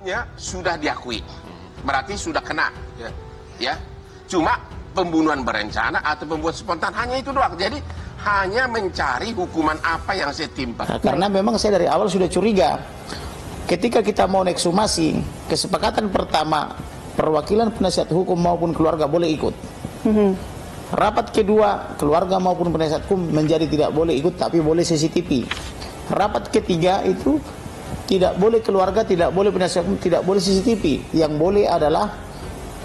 Ya, sudah diakui. Berarti sudah kena. Ya. Cuma pembunuhan berencana atau pembunuhan spontan hanya itu doang. Jadi hanya mencari hukuman apa yang saya timpa. Nah, karena memang saya dari awal sudah curiga. Ketika kita mau ekshumasi, kesepakatan pertama perwakilan penasihat hukum maupun keluarga boleh ikut. Rapat kedua, keluarga maupun penasihat hukum menjadi tidak boleh ikut, tapi boleh CCTV. Rapat ketiga itu tidak boleh keluarga, tidak boleh penasihat hukum, tidak boleh CCTV. Yang boleh adalah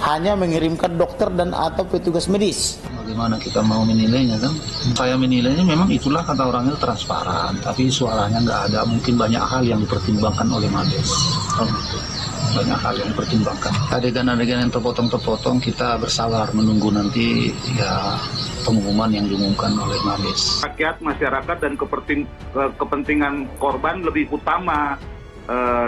hanya mengirimkan dokter dan atau petugas medis. Bagaimana kita mau menilainya kan? Saya menilainya memang itulah kata orangnya transparan, tapi suaranya nggak ada. Mungkin banyak hal yang dipertimbangkan oleh Mabes. Banyak hal yang dipertimbangkan. Adegan-adegan yang terpotong-terpotong kita bersabar menunggu nanti ya pengumuman yang diumumkan oleh Mabes. Rakyat, masyarakat dan kepentingan korban lebih utama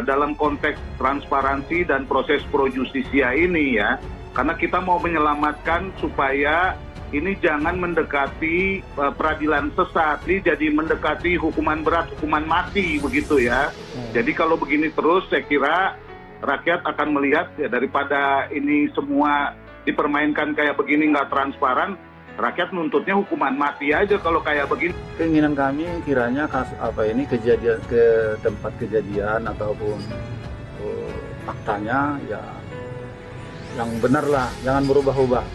dalam konteks transparansi dan proses pro justisia ini ya. Karena kita mau menyelamatkan supaya ini jangan mendekati peradilan sesat, ini jadi mendekati hukuman berat, hukuman mati begitu ya. Jadi kalau begini terus saya kira rakyat akan melihat ya daripada ini semua dipermainkan kayak begini nggak transparan, rakyat nuntutnya hukuman mati aja kalau kayak begini. Keinginan kami kiranya kejadian ke tempat kejadian ataupun faktanya ya yang benar lah, jangan berubah-ubah.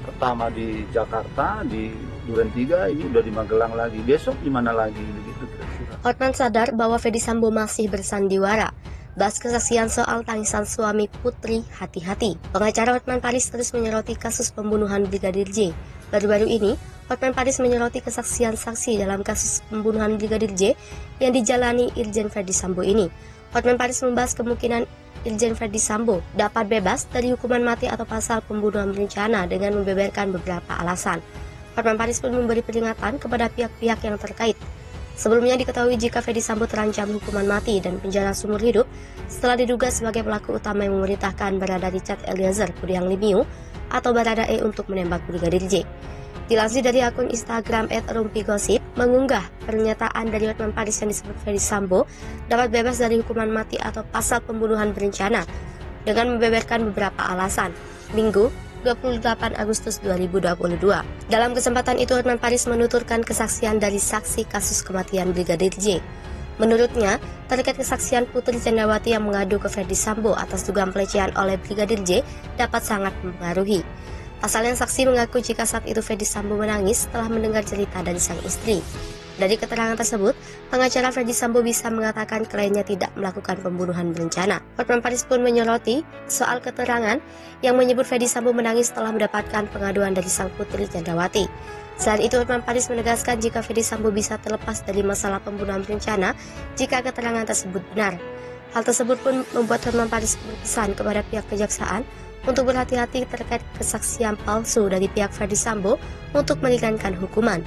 Pertama di Jakarta, di Duren 3, ini udah di Magelang lagi, besok di mana lagi begitu kira-kira. Hotman sadar bahwa Ferdy Sambo masih bersandiwara. Bahas kesaksian soal tangisan suami Putri, hati-hati. Pengacara Hotman Paris terus menyoroti kasus pembunuhan Brigadir J. Baru-baru ini, Hotman Paris menyoroti kesaksian saksi dalam kasus pembunuhan Brigadir J yang dijalani Irjen Ferdy Sambo ini. Hotman Paris membahas kemungkinan Irjen Ferdy Sambo dapat bebas dari hukuman mati atau pasal pembunuhan berencana dengan membeberkan beberapa alasan. Hotman Paris pun memberi peringatan kepada pihak-pihak yang terkait. Sebelumnya diketahui jika Ferdy Sambo terancam hukuman mati dan penjara seumur hidup setelah diduga sebagai pelaku utama yang memerintahkan Barada Richard Eliezer Budiang Lumiu atau Baradae untuk menembak Brigadir J. Dilansir dari akun Instagram @rumpigosip, mengunggah pernyataan dari Hotman Paris yang disebut Ferdy Sambo dapat bebas dari hukuman mati atau pasal pembunuhan berencana dengan membeberkan beberapa alasan. Minggu 28 Agustus 2022. Dalam kesempatan itu, Hotman Paris menuturkan kesaksian dari saksi kasus kematian Brigadir J. Menurutnya, terkait kesaksian Putri Candrawati yang mengadu ke Ferdy Sambo atas dugaan pelecehan oleh Brigadir J dapat sangat mempengaruhi. Pasalnya, saksi mengaku jika saat itu Ferdy Sambo menangis setelah mendengar cerita dari sang istri. Dari keterangan tersebut, pengacara Ferdy Sambo bisa mengatakan kliennya tidak melakukan pembunuhan berencana. Hotman Paris pun menyoroti soal keterangan yang menyebut Ferdy Sambo menangis setelah mendapatkan pengaduan dari sang putri Candrawati. Selain itu, Hotman Paris menegaskan jika Ferdy Sambo bisa terlepas dari masalah pembunuhan berencana jika keterangan tersebut benar. Hal tersebut pun membuat Hotman Paris berpesan kepada pihak kejaksaan untuk berhati-hati terkait kesaksian palsu dari pihak Ferdy Sambo untuk meringankan hukuman.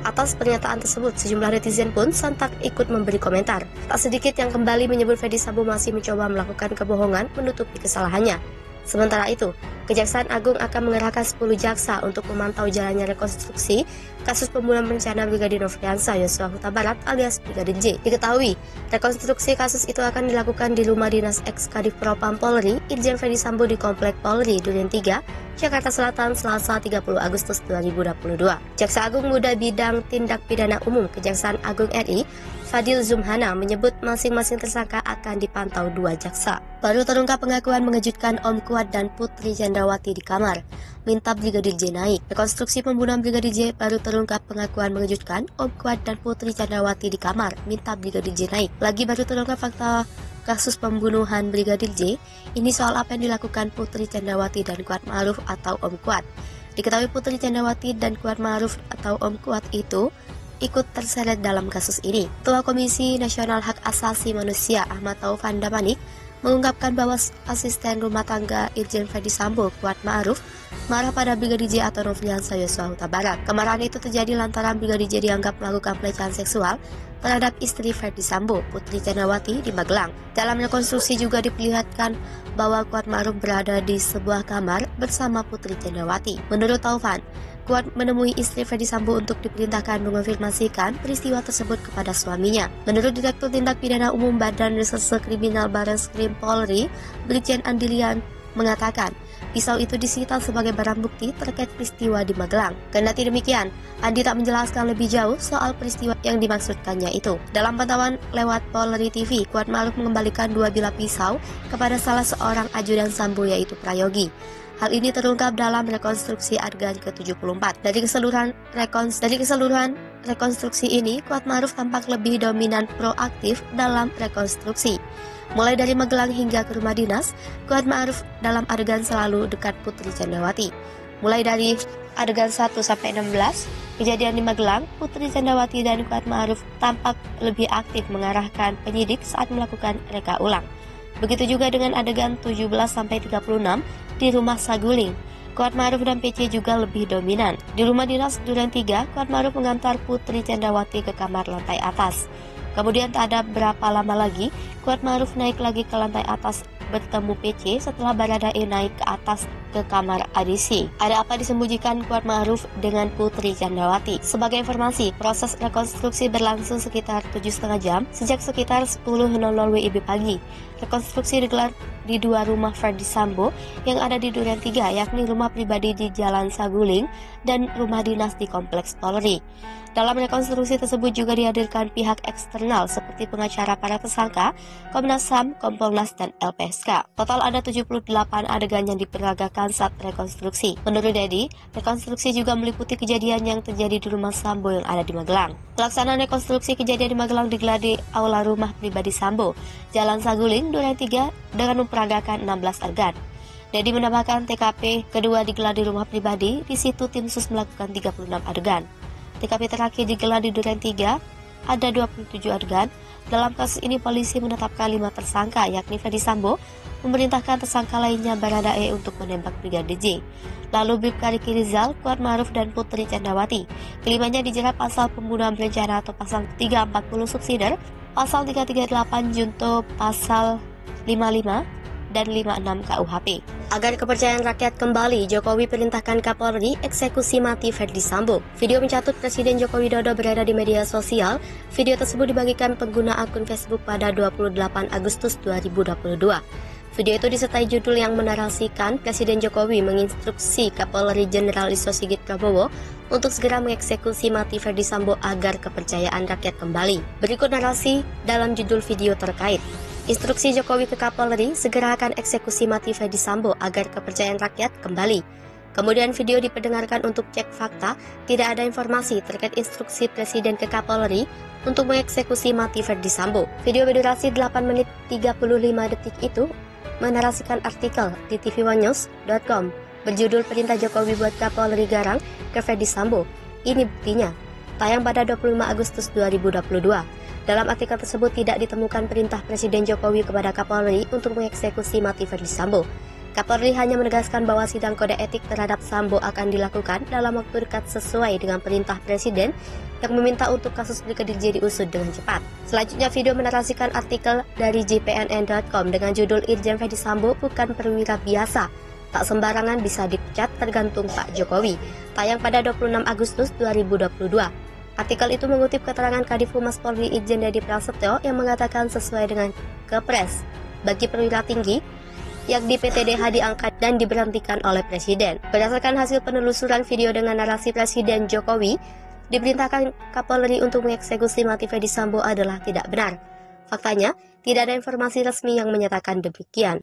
Atas pernyataan tersebut, sejumlah netizen pun sontak ikut memberi komentar. Tak sedikit yang kembali menyebut Ferdy Sambo masih mencoba melakukan kebohongan menutupi kesalahannya. Sementara itu, Kejaksaan Agung akan mengerahkan 10 jaksa untuk memantau jalannya rekonstruksi kasus pembunuhan berencana Brigadir Nofriansah Yosua Huta Barat alias Brigadir J. Diketahui, rekonstruksi kasus itu akan dilakukan di rumah dinas ex-Kadif Propam Polri, Irjen Ferdy Sambo di Komplek Polri, Duren 3, Jakarta Selatan, Selasa 30 Agustus 2022. Jaksa Agung Muda Bidang Tindak Pidana Umum Kejaksaan Agung RI, Fadil Zumhana menyebut masing-masing tersangka akan dipantau 2 jaksa. Baru terungkap pengakuan mengejutkan Om Kuat dan Putri Candrawati di kamar, minta Brigadir J naik. Rekonstruksi pembunuhan Brigadir J baru terungkap pengakuan mengejutkan Om Kuat dan Putri Candrawati di kamar, minta Brigadir J naik. Lagi baru terungkap fakta kasus pembunuhan Brigadir J, ini soal apa yang dilakukan Putri Candrawati dan Kuat Ma'ruf atau Om Kuat. Diketahui Putri Candrawati dan Kuat Ma'ruf atau Om Kuat itu ikut terseret dalam kasus ini. Ketua Komisi Nasional Hak Asasi Manusia Ahmad Taufan Damanik mengungkapkan bahwa asisten rumah tangga Irjen Ferdy Sambo, Kuat Ma'ruf, marah pada Brigadir J atau Nofriansah Yosua Huta Barat. Kemarahan itu terjadi lantaran Brigadir J dianggap melakukan pelecehan seksual terhadap istri Ferdy Sambo, Putri Candrawati, di Magelang. Dalam rekonstruksi juga diperlihatkan bahwa Kuat Ma'ruf berada di sebuah kamar bersama Putri Candrawati. Menurut Taufan, Kuat menemui istri Ferdi Sambo untuk diperintahkan mengonfirmasikan peristiwa tersebut kepada suaminya. Menurut Direktur Tindak Pidana Umum Badan Reserse Kriminal Barreskrim Polri, Brigjen Andilian mengatakan pisau itu disita sebagai barang bukti terkait peristiwa di Magelang. Kendati demikian, Andi tak menjelaskan lebih jauh soal peristiwa yang dimaksudkannya itu. Dalam pantauan lewat Polri TV, Kuat Ma'ruf mengembalikan 2 bilah pisau kepada salah seorang ajudan Sambo yaitu Prayogi. Hal ini terungkap dalam rekonstruksi adegan ke-74. Dari keseluruhan rekonstruksi ini, Kuat Ma'ruf tampak lebih dominan proaktif dalam rekonstruksi. Mulai dari Magelang hingga ke rumah dinas, Kuat Ma'ruf dalam adegan selalu dekat Putri Candrawati. Mulai dari adegan 1 sampai 16, kejadian di Magelang, Putri Candrawati dan Kuat Ma'ruf tampak lebih aktif mengarahkan penyidik saat melakukan reka ulang. Begitu juga dengan adegan 17 sampai 36 di rumah Saguling. Kuat Ma'ruf dan PC juga lebih dominan. Di rumah dinas Duren 3, Kuat Ma'ruf mengantar Putri Candrawati ke kamar lantai atas. Kemudian tak ada berapa lama lagi, Kuat Ma'ruf naik lagi ke lantai atas bertemu PC setelah Baradae naik ke atas ke kamar Adisi. Ada apa disembunyikan Kuat Ma'ruf dengan Putri Candrawati? Sebagai informasi, proses rekonstruksi berlangsung sekitar 7,5 jam sejak sekitar 10.00 WIB pagi. Rekonstruksi digelar di 2 rumah Ferdi Sambo yang ada di Duren 3, yakni rumah pribadi di Jalan Saguling dan rumah dinas di Kompleks Polri. Dalam rekonstruksi tersebut juga dihadirkan pihak eksternal seperti pengacara para tersangka, Komnas HAM, Kompolnas, dan LPSK. Total ada 78 adegan yang diperagakan saat rekonstruksi. Menurut Dedi, rekonstruksi juga meliputi kejadian yang terjadi di rumah Sambo yang ada di Magelang. Pelaksanaan rekonstruksi kejadian di Magelang digelar di aula rumah pribadi Sambo, Jalan Saguling, Duren 3, dengan memperagakan 16 adegan. Dedi menambahkan TKP kedua digelar di rumah pribadi, di situ tim sus melakukan 36 adegan. TKP terakhir digelar di Duren 3, ada 27 adegan. Dalam kasus ini polisi menetapkan 5 tersangka, yakni Ferdi Sambo, memerintahkan tersangka lainnya Baradae untuk menembak Brigadir J. Lalu Bribka Riki Rizal, Kuat Ma'ruf, dan Putri Candrawati. Kelimanya dijerat pasal pembunuhan berencana atau pasal 340 subsidiar, pasal 338 junto, pasal 55 dan 56 KUHP. Agar kepercayaan rakyat kembali, Jokowi perintahkan Kapolri eksekusi mati Ferdi Sambo. Video mencatut Presiden Joko Widodo berada di media sosial. Video tersebut dibagikan pengguna akun Facebook pada 28 Agustus 2022. Video itu disertai judul yang menarasikan Presiden Jokowi menginstruksi Kapolri Jenderal Listio Sigit Prabowo untuk segera mengeksekusi mati Ferdi Sambo agar kepercayaan rakyat kembali. Berikut narasi dalam judul video terkait. Instruksi Jokowi ke Kapolri, segera akan eksekusi mati Ferdi Sambo agar kepercayaan rakyat kembali. Kemudian video diperdengarkan untuk cek fakta, tidak ada informasi terkait instruksi Presiden ke Kapolri untuk mengeksekusi mati Ferdi Sambo. Video berdurasi 8 menit 35 detik itu menarasikan artikel di tvOneNews.com berjudul Perintah Jokowi buat Kapolri Garang ke Ferdi Sambo. Ini buktinya. Tayang pada 25 Agustus 2022. Dalam artikel tersebut tidak ditemukan perintah Presiden Jokowi kepada Kapolri untuk mengeksekusi mati Ferdi Sambo. Kapolri hanya menegaskan bahwa sidang kode etik terhadap Sambo akan dilakukan dalam waktu dekat sesuai dengan perintah Presiden yang meminta untuk kasus Brigadir J diusut dengan cepat. Selanjutnya video menarasikan artikel dari jpnn.com dengan judul Irjen Ferdi Sambo bukan perwira biasa, tak sembarangan bisa dipecat tergantung Pak Jokowi. Tayang pada 26 Agustus 2022. Artikel itu mengutip keterangan Kadif Humas Polri Irjen Dedi Prasetyo yang mengatakan sesuai dengan Kepres, bagi perwira tinggi yang di PTDH diangkat dan diberhentikan oleh Presiden. Berdasarkan hasil penelusuran video dengan narasi Presiden Jokowi, diperintahkan Kapolri untuk mengeksekusi mati Ferdi Sambo adalah tidak benar. Faktanya, tidak ada informasi resmi yang menyatakan demikian.